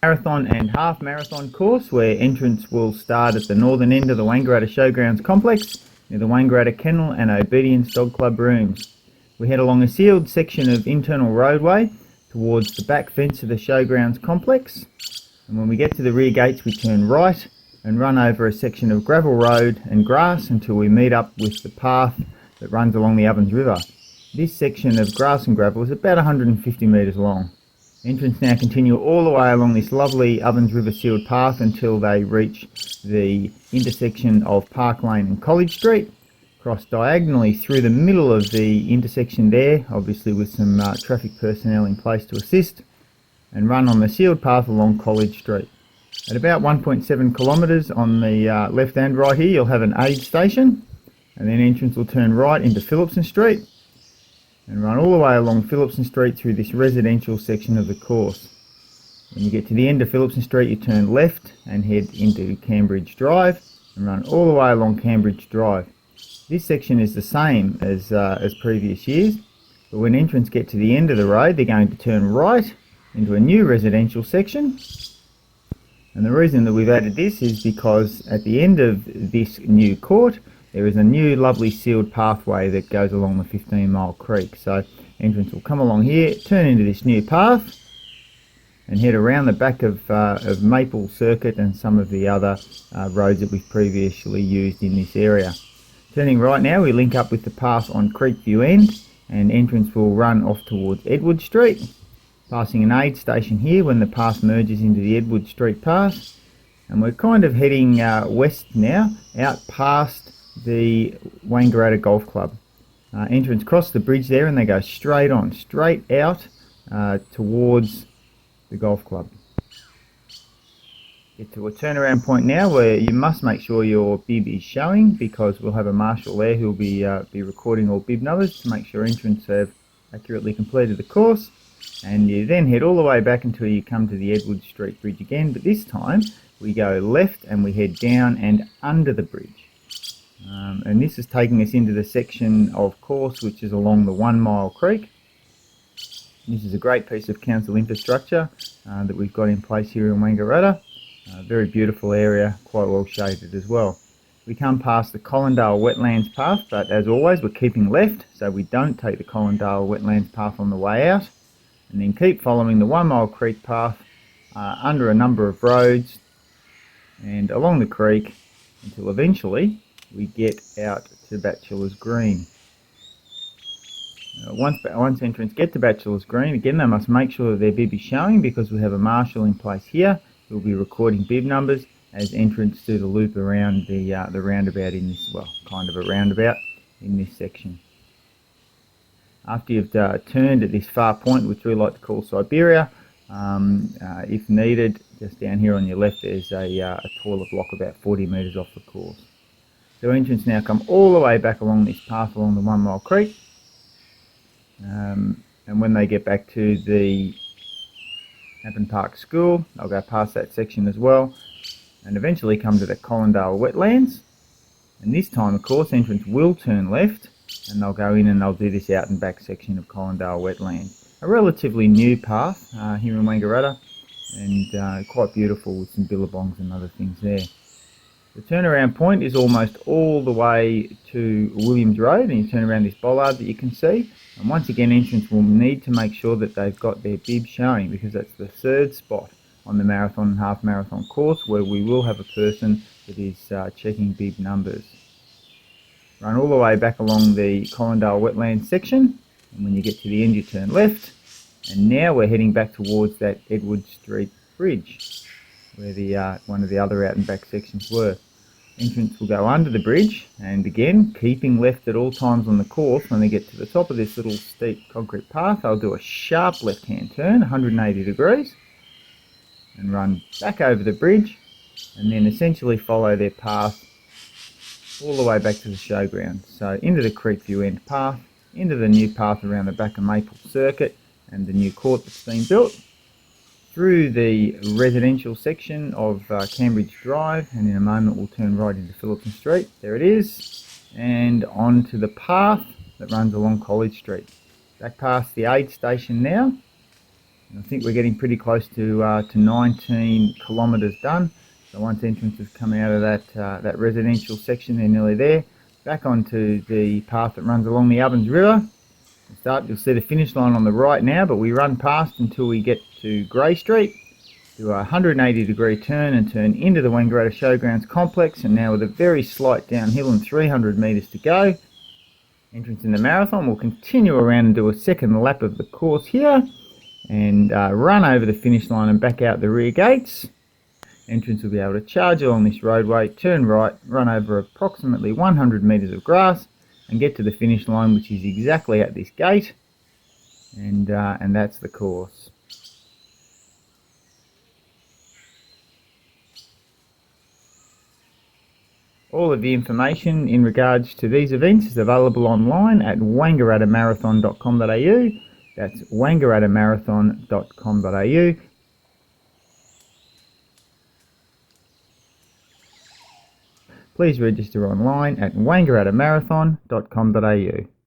Marathon and half marathon course where entrance will start at the northern end of the Wangaratta Showgrounds complex near the Wangaratta Kennel and Obedience Dog Club rooms. We head along a sealed section of internal roadway towards the back fence of the Showgrounds complex, and when we get to the rear gates we turn right and run over a section of gravel road and grass until we meet up with the path that runs along the Ovens River. This section of grass and gravel is about 150 metres long. Entrants now continue all the way along this lovely Ovens River sealed path until they reach the intersection of Park Lane and College Street. Cross diagonally through the middle of the intersection there, obviously with some traffic personnel in place to assist, and run on the sealed path along College Street. At about 1.7 kilometres on the left and right here, you'll have an aid station, and then entrants will turn right into Phillipson Street and run all the way along Phillipson Street through this residential section of the course. When you get to the end of Phillipson Street, you turn left and head into Cambridge Drive and run all the way along Cambridge Drive. This section is the same as previous years, but when entrants get to the end of the road, they're going to turn right into a new residential section. And the reason that we've added this is because at the end of this new court, there is a new lovely sealed pathway that goes along the 15 Mile Creek. So entrants will come along here, turn into this new path and head around the back of Maple Circuit and some of the other roads that we've previously used in this area. Turning right now, we link up with the path on Creekview End, and entrants will run off towards Edward Street, passing an aid station here when the path merges into the Edward Street path. And we're kind of heading west now, out past the Wangaratta Golf Club. Entrants cross the bridge there and they go straight out towards the golf club. Get to a turnaround point now where you must make sure your bib is showing, because we'll have a marshal there who'll be recording all bib numbers to make sure entrants have accurately completed the course. And you then head all the way back until you come to the Edward Street Bridge again, but this time we go left and we head down and under the bridge. And this is taking us into the section of course which is along the 1 Mile Creek. This is a great piece of council infrastructure that we've got in place here in Wangaratta. Very beautiful area, quite well shaded as well. We come past the Collindale Wetlands path, but as always we're keeping left so we don't take the Collindale Wetlands path on the way out, and then keep following the 1 Mile Creek path under a number of roads and along the creek until eventually we get out to Bachelor's Green. Once entrants get to Bachelor's Green, again they must make sure that their bib is showing, because we have a marshal in place here who will be recording bib numbers as entrants do the loop around the roundabout in this, well, kind of a roundabout in this section. After you've turned at this far point, which we like to call Siberia, if needed, just down here on your left there's a toilet block about 40 metres off the course. So entrants now come all the way back along this path along the 1 Mile Creek, and when they get back to the Appin Park School, they'll go past that section as well and eventually come to the Collindale Wetlands. And this time, of course, entrants will turn left and they'll go in and they'll do this out and back section of Collindale Wetlands. A relatively new path here in Wangaratta, and quite beautiful with some billabongs and other things there. The turnaround point is almost all the way to Williams Road, and you turn around this bollard that you can see. And once again, entrants will need to make sure that they've got their bib showing, because that's the third spot on the marathon and half marathon course where we will have a person that is checking bib numbers. Run all the way back along the Collindale Wetlands section, and when you get to the end you turn left, and now we're heading back towards that Edward Street Bridge where the one of the other out and back sections were. Entrants will go under the bridge, and again keeping left at all times on the course. When they get to the top of this little steep concrete path, they'll do a sharp left hand turn 180 degrees and run back over the bridge, and then essentially follow their path all the way back to the showground. So into the Creekview End path, into the new path around the back of Maple Circuit and the new court that's been built, through the residential section of Cambridge Drive, and in a moment we'll turn right into Phillipson Street. There it is, and onto the path that runs along College Street. Back past the aid station now, I think we're getting pretty close to 19 kilometres done. So once entrance has come out of that residential section, they're nearly there. Back onto the path that runs along the Ovens River. You'll see the finish line on the right now, but we run past until we get to Grey Street. Do a 180-degree turn and turn into the Wangaratta Showgrounds complex, and now with a very slight downhill and 300 metres to go. Entrance in the marathon. We'll continue around and do a second lap of the course here and run over the finish line and back out the rear gates. Entrance will be able to charge along this roadway, turn right, run over approximately 100 metres of grass and get to the finish line, which is exactly at this gate, and that's the course. All of the information in regards to these events is available online at wangarattaMarathon.com.au. That's wangarattaMarathon.com.au. Please register online at wangarattaMarathon.com.au.